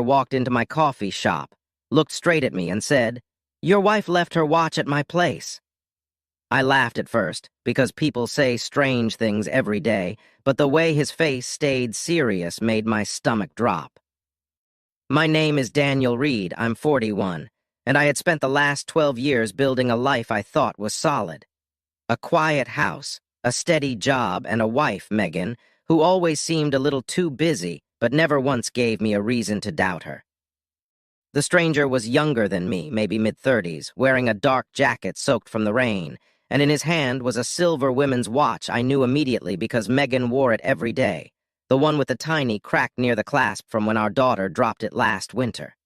walked into my coffee shop, looked straight at me and said, "Your wife left her watch at my place." I laughed at first, because people say strange things every day, but the way his face stayed serious made my stomach drop. "My name is Daniel Reed, I'm 41, and I had spent the last 12 years building a life I thought was solid. A quiet house, a steady job, and a wife, Megan, who always seemed a little too busy, but never once gave me a reason to doubt her." The stranger was younger than me, maybe mid-30s, wearing a dark jacket soaked from the rain, and in his hand was a silver women's watch I knew immediately because Megan wore it every day, the one with the tiny crack near the clasp from when our daughter dropped it last winter.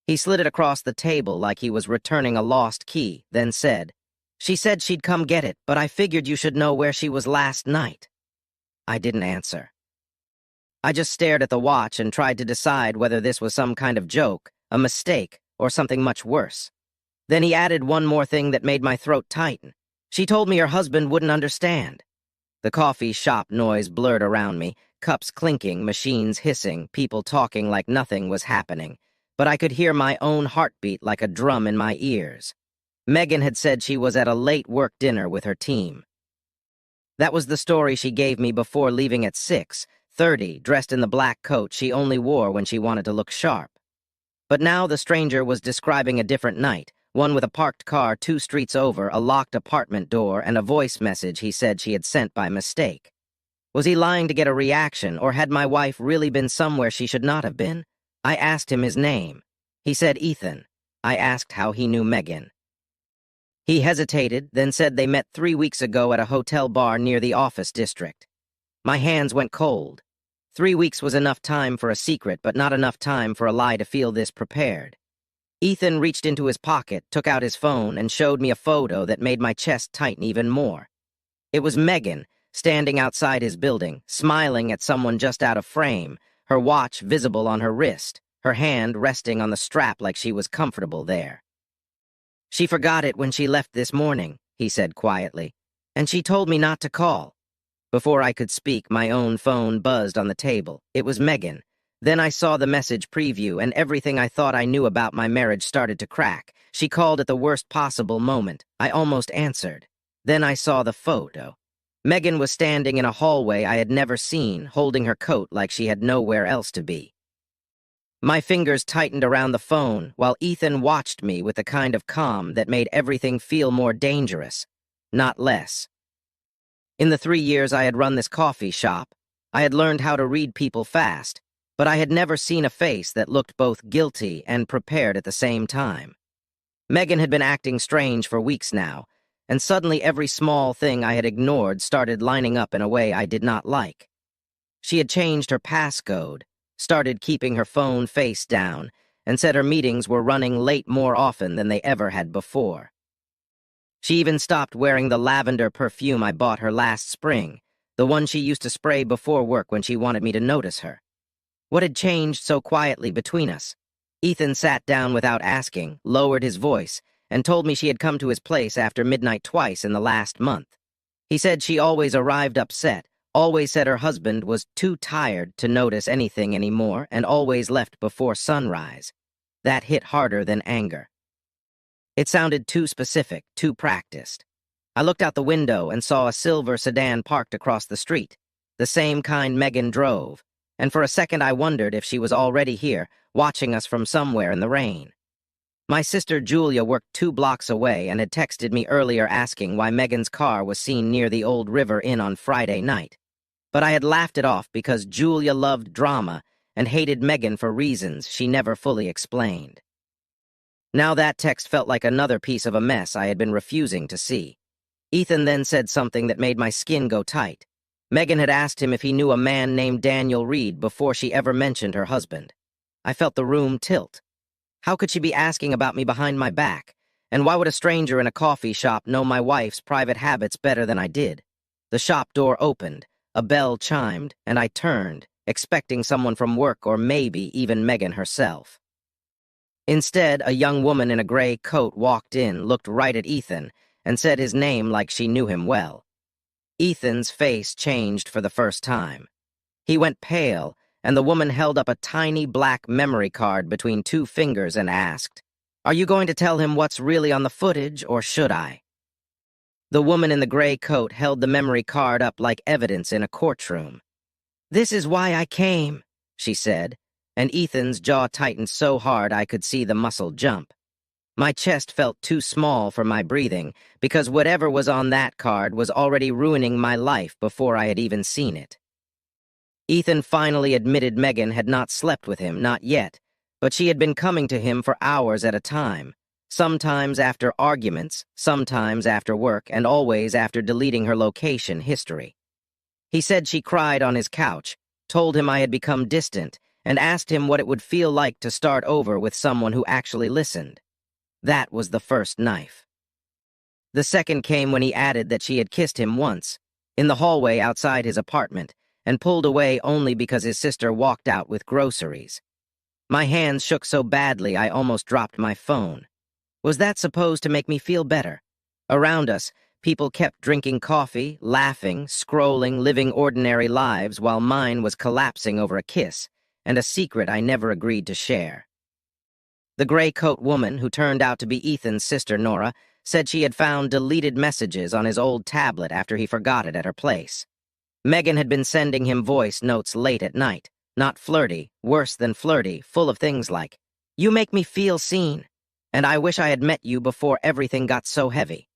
He slid it across the table like he was returning a lost key, then said, "She said she'd come get it, but I figured you should know where she was last night." I didn't answer. I just stared at the watch and tried to decide whether this was some kind of joke, a mistake, or something much worse. Then he added one more thing that made my throat tighten. "She told me her husband wouldn't understand." The coffee shop noise blurred around me, cups clinking, machines hissing, people talking like nothing was happening, but I could hear my own heartbeat like a drum in my ears. Megan had said she was at a late work dinner with her team. That was the story she gave me before leaving at 6:30, dressed in the black coat she only wore when she wanted to look sharp. But now the stranger was describing a different night, one with a parked car 2 streets over, a locked apartment door, and a voice message he said she had sent by mistake. Was he lying to get a reaction, or had my wife really been somewhere she should not have been? I asked him his name. He said Ethan. I asked how he knew Megan. He hesitated, then said they met 3 weeks ago at a hotel bar near the office district. My hands went cold. 3 weeks was enough time for a secret, but not enough time for a lie to feel this prepared. Ethan reached into his pocket, took out his phone, and showed me a photo that made my chest tighten even more. It was Megan, standing outside his building, smiling at someone just out of frame, her watch visible on her wrist, her hand resting on the strap like she was comfortable there. "She forgot it when she left this morning," he said quietly, "and she told me not to call." Before I could speak, my own phone buzzed on the table. It was Megan. Then I saw the message preview, and everything I thought I knew about my marriage started to crack. She called at the worst possible moment. I almost answered. Then I saw the photo. Megan was standing in a hallway I had never seen, holding her coat like she had nowhere else to be. My fingers tightened around the phone, while Ethan watched me with the kind of calm that made everything feel more dangerous, not less. In the 3 years I had run this coffee shop, I had learned how to read people fast, but I had never seen a face that looked both guilty and prepared at the same time. Megan had been acting strange for weeks now, and suddenly every small thing I had ignored started lining up in a way I did not like. She had changed her passcode, started keeping her phone face down, and said her meetings were running late more often than they ever had before. She even stopped wearing the lavender perfume I bought her last spring, the one she used to spray before work when she wanted me to notice her. What had changed so quietly between us? Ethan sat down without asking, lowered his voice, and told me she had come to his place after midnight twice in the last month. He said she always arrived upset, always said her husband was too tired to notice anything anymore, and always left before sunrise. That hit harder than anger. It sounded too specific, too practiced. I looked out the window and saw a silver sedan parked across the street, the same kind Megan drove, and for a second I wondered if she was already here, watching us from somewhere in the rain. My sister Julia worked 2 blocks away and had texted me earlier asking why Megan's car was seen near the Old River Inn on Friday night. But I had laughed it off because Julia loved drama and hated Megan for reasons she never fully explained. Now that text felt like another piece of a mess I had been refusing to see. Ethan then said something that made my skin go tight. Megan had asked him if he knew a man named Daniel Reed before she ever mentioned her husband. I felt the room tilt. How could she be asking about me behind my back? And why would a stranger in a coffee shop know my wife's private habits better than I did? The shop door opened, a bell chimed, and I turned, expecting someone from work or maybe even Megan herself. Instead, a young woman in a gray coat walked in, looked right at Ethan, and said his name like she knew him well. Ethan's face changed for the first time. He went pale, and the woman held up a tiny black memory card between two fingers and asked, "Are you going to tell him what's really on the footage, or should I?" The woman in the gray coat held the memory card up like evidence in a courtroom. "This is why I came," she said, and Ethan's jaw tightened so hard I could see the muscle jump. My chest felt too small for my breathing, because whatever was on that card was already ruining my life before I had even seen it. Ethan finally admitted Megan had not slept with him, not yet, but she had been coming to him for hours at a time, sometimes after arguments, sometimes after work, and always after deleting her location history. He said she cried on his couch, told him I had become distant, and asked him what it would feel like to start over with someone who actually listened. That was the first knife. The second came when he added that she had kissed him once, in the hallway outside his apartment, and pulled away only because his sister walked out with groceries. My hands shook so badly I almost dropped my phone. Was that supposed to make me feel better? Around us, people kept drinking coffee, laughing, scrolling, living ordinary lives while mine was collapsing over a kiss, and a secret I never agreed to share. The gray coat woman, who turned out to be Ethan's sister Nora, said she had found deleted messages on his old tablet after he forgot it at her place. Megan had been sending him voice notes late at night, not flirty, worse than flirty, full of things like, "You make me feel seen," and "I wish I had met you before everything got so heavy."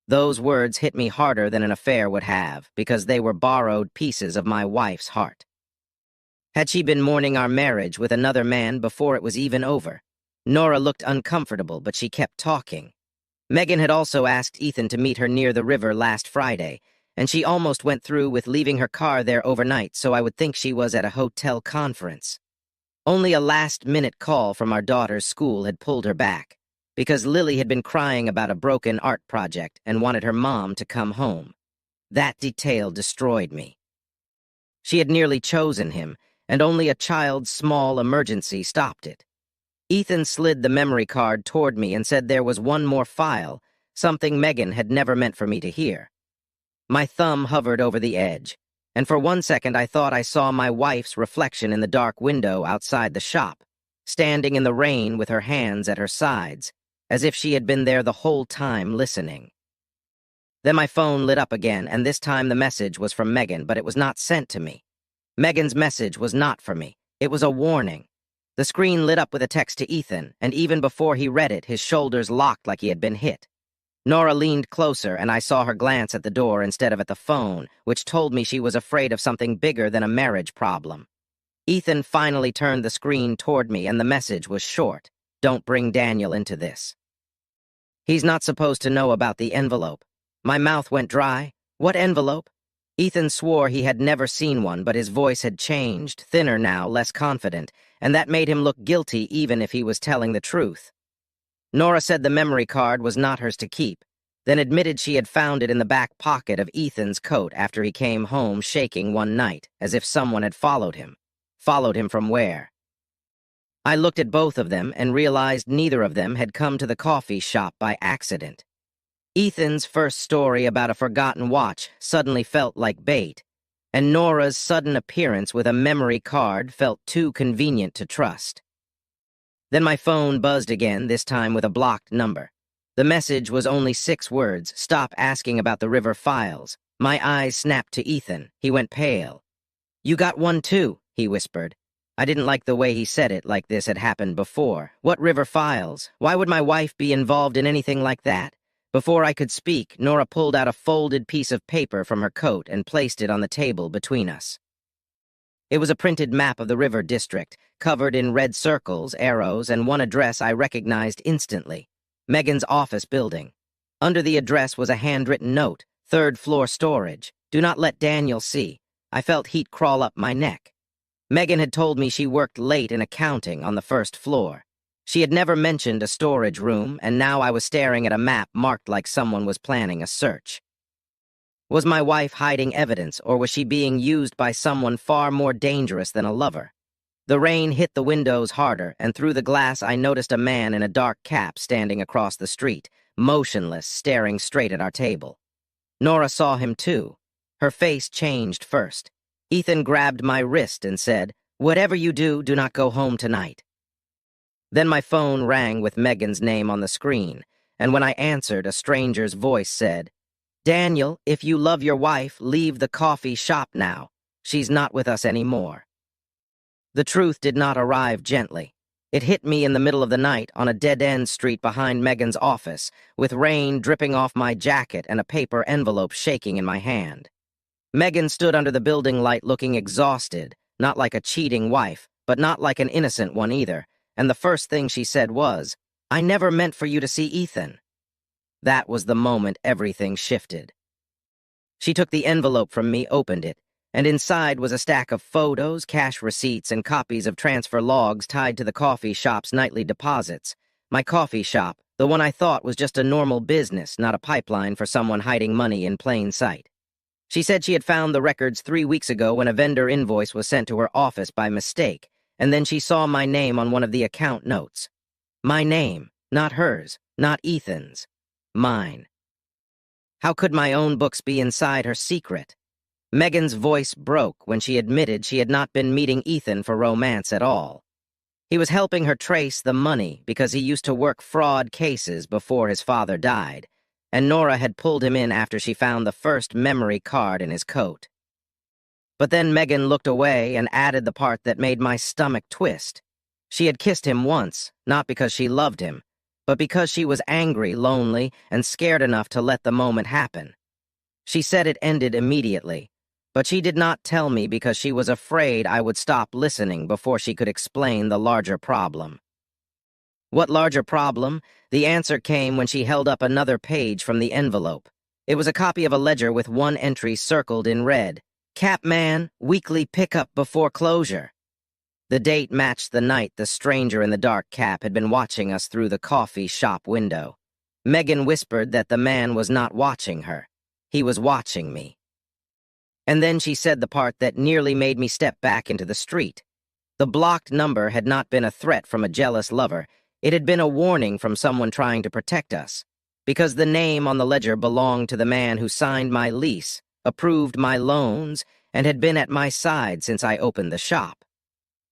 Those words hit me harder than an affair would have, because they were borrowed pieces of my wife's heart. Had she been mourning our marriage with another man before it was even over? Nora looked uncomfortable, but she kept talking. Megan had also asked Ethan to meet her near the river last Friday, and she almost went through with leaving her car there overnight so I would think she was at a hotel conference. Only a last-minute call from our daughter's school had pulled her back, because Lily had been crying about a broken art project and wanted her mom to come home. That detail destroyed me. She had nearly chosen him, and only a child's small emergency stopped it. Ethan slid the memory card toward me and said there was one more file, something Megan had never meant for me to hear. My thumb hovered over the edge, and for 1 second I thought I saw my wife's reflection in the dark window outside the shop, standing in the rain with her hands at her sides, as if she had been there the whole time listening. Then my phone lit up again, and this time the message was from Megan, but it was not sent to me. Megan's message was not for me. It was a warning. The screen lit up with a text to Ethan, and even before he read it, his shoulders locked like he had been hit. Nora leaned closer, and I saw her glance at the door instead of at the phone, which told me she was afraid of something bigger than a marriage problem. Ethan finally turned the screen toward me, and the message was short. "Don't bring Daniel into this." He's not supposed to know about the envelope. My mouth went dry. What envelope? Ethan swore he had never seen one, but his voice had changed, thinner now, less confident, and that made him look guilty even if he was telling the truth. Nora said the memory card was not hers to keep, then admitted she had found it in the back pocket of Ethan's coat after he came home shaking one night, as if someone had followed him. Followed him from where? I looked at both of them and realized neither of them had come to the coffee shop by accident. Ethan's first story about a forgotten watch suddenly felt like bait, and Nora's sudden appearance with a memory card felt too convenient to trust. Then my phone buzzed again, this time with a blocked number. The message was only 6 words: "Stop asking about the river files." My eyes snapped to Ethan. He went pale. "You got one too," he whispered. I didn't like the way he said it, like this had happened before. What river files? Why would my wife be involved in anything like that? Before I could speak, Nora pulled out a folded piece of paper from her coat and placed it on the table between us. It was a printed map of the river district, covered in red circles, arrows, and one address I recognized instantly: Megan's office building. Under the address was a handwritten note: "Third floor storage. Do not let Daniel see." I felt heat crawl up my neck. Megan had told me she worked late in accounting on the first floor. She had never mentioned a storage room, and now I was staring at a map marked like someone was planning a search. Was my wife hiding evidence, or was she being used by someone far more dangerous than a lover? The rain hit the windows harder, and through the glass I noticed a man in a dark cap standing across the street, motionless, staring straight at our table. Nora saw him too. Her face changed first. Ethan grabbed my wrist and said, Whatever you do, do not go home tonight." Then my phone rang with Megan's name on the screen, and when I answered, a stranger's voice said, "Daniel, if you love your wife, leave the coffee shop now. She's not with us anymore." The truth did not arrive gently. It hit me in the middle of the night on a dead-end street behind Megan's office, with rain dripping off my jacket and a paper envelope shaking in my hand. Megan stood under the building light looking exhausted, not like a cheating wife, but not like an innocent one either, and the first thing she said was, "I never meant for you to see Ethan." That was the moment everything shifted. She took the envelope from me, opened it, and inside was a stack of photos, cash receipts, and copies of transfer logs tied to the coffee shop's nightly deposits. My coffee shop, the one I thought was just a normal business, not a pipeline for someone hiding money in plain sight. She said she had found the records 3 weeks ago when a vendor invoice was sent to her office by mistake, and then she saw my name on one of the account notes. My name, not hers, not Ethan's. Mine. How could my own books be inside her secret? Megan's voice broke when she admitted she had not been meeting Ethan for romance at all. He was helping her trace the money because he used to work fraud cases before his father died, and Nora had pulled him in after she found the first memory card in his coat. But then Megan looked away and added the part that made my stomach twist. She had kissed him once, not because she loved him, but because she was angry, lonely, and scared enough to let the moment happen. She said it ended immediately, but she did not tell me because she was afraid I would stop listening before she could explain the larger problem. What larger problem? The answer came when she held up another page from the envelope. It was a copy of a ledger with one entry circled in red. "Capman, weekly pickup before closure." The date matched the night the stranger in the dark cap had been watching us through the coffee shop window. Megan whispered that the man was not watching her. He was watching me. And then she said the part that nearly made me step back into the street. The blocked number had not been a threat from a jealous lover. It had been a warning from someone trying to protect us, because the name on the ledger belonged to the man who signed my lease, approved my loans, and had been at my side since I opened the shop.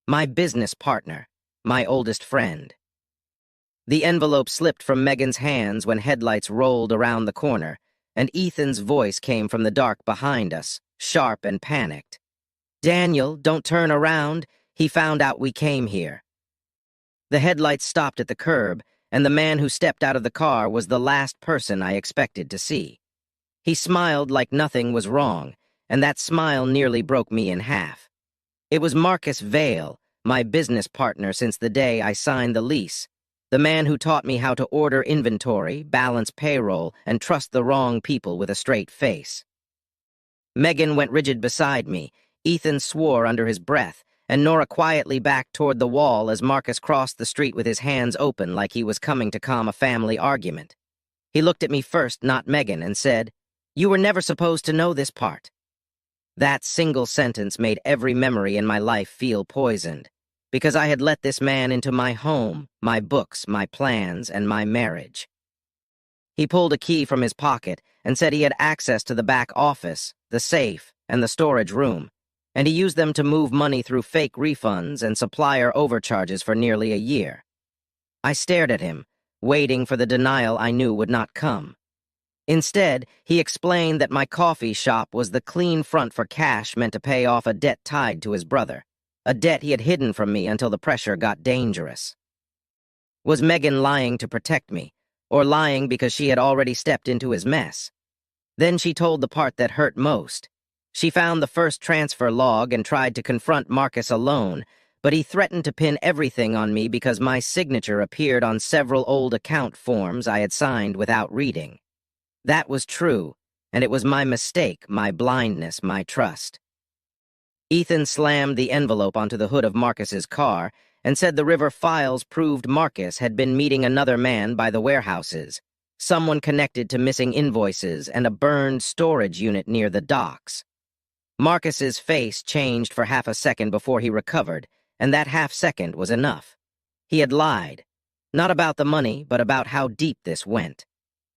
My business partner, my oldest friend. The envelope slipped from Megan's hands when headlights rolled around the corner, and Ethan's voice came from the dark behind us, sharp and panicked. "Daniel, don't turn around. He found out we came here." The headlights stopped at the curb, and the man who stepped out of the car was the last person I expected to see. He smiled like nothing was wrong, and that smile nearly broke me in half. It was Marcus Vale, my business partner since the day I signed the lease, the man who taught me how to order inventory, balance payroll, and trust the wrong people with a straight face. Megan went rigid beside me, Ethan swore under his breath, and Nora quietly backed toward the wall as Marcus crossed the street with his hands open like he was coming to calm a family argument. He looked at me first, not Megan, and said, "You were never supposed to know this part." That single sentence made every memory in my life feel poisoned, because I had let this man into my home, my books, my plans, and my marriage. He pulled a key from his pocket and said he had access to the back office, the safe, and the storage room, and he used them to move money through fake refunds and supplier overcharges for nearly a year. I stared at him, waiting for the denial I knew would not come. Instead, he explained that my coffee shop was the clean front for cash meant to pay off a debt tied to his brother, a debt he had hidden from me until the pressure got dangerous. Was Megan lying to protect me, or lying because she had already stepped into his mess? Then she told the part that hurt most. She found the first transfer log and tried to confront Marcus alone, but he threatened to pin everything on me because my signature appeared on several old account forms I had signed without reading. That was true, and it was my mistake, my blindness, my trust. Ethan slammed the envelope onto the hood of Marcus's car and said the river files proved Marcus had been meeting another man by the warehouses, someone connected to missing invoices and a burned storage unit near the docks. Marcus's face changed for half a second before he recovered, and that half second was enough. He had lied, not about the money, but about how deep this went.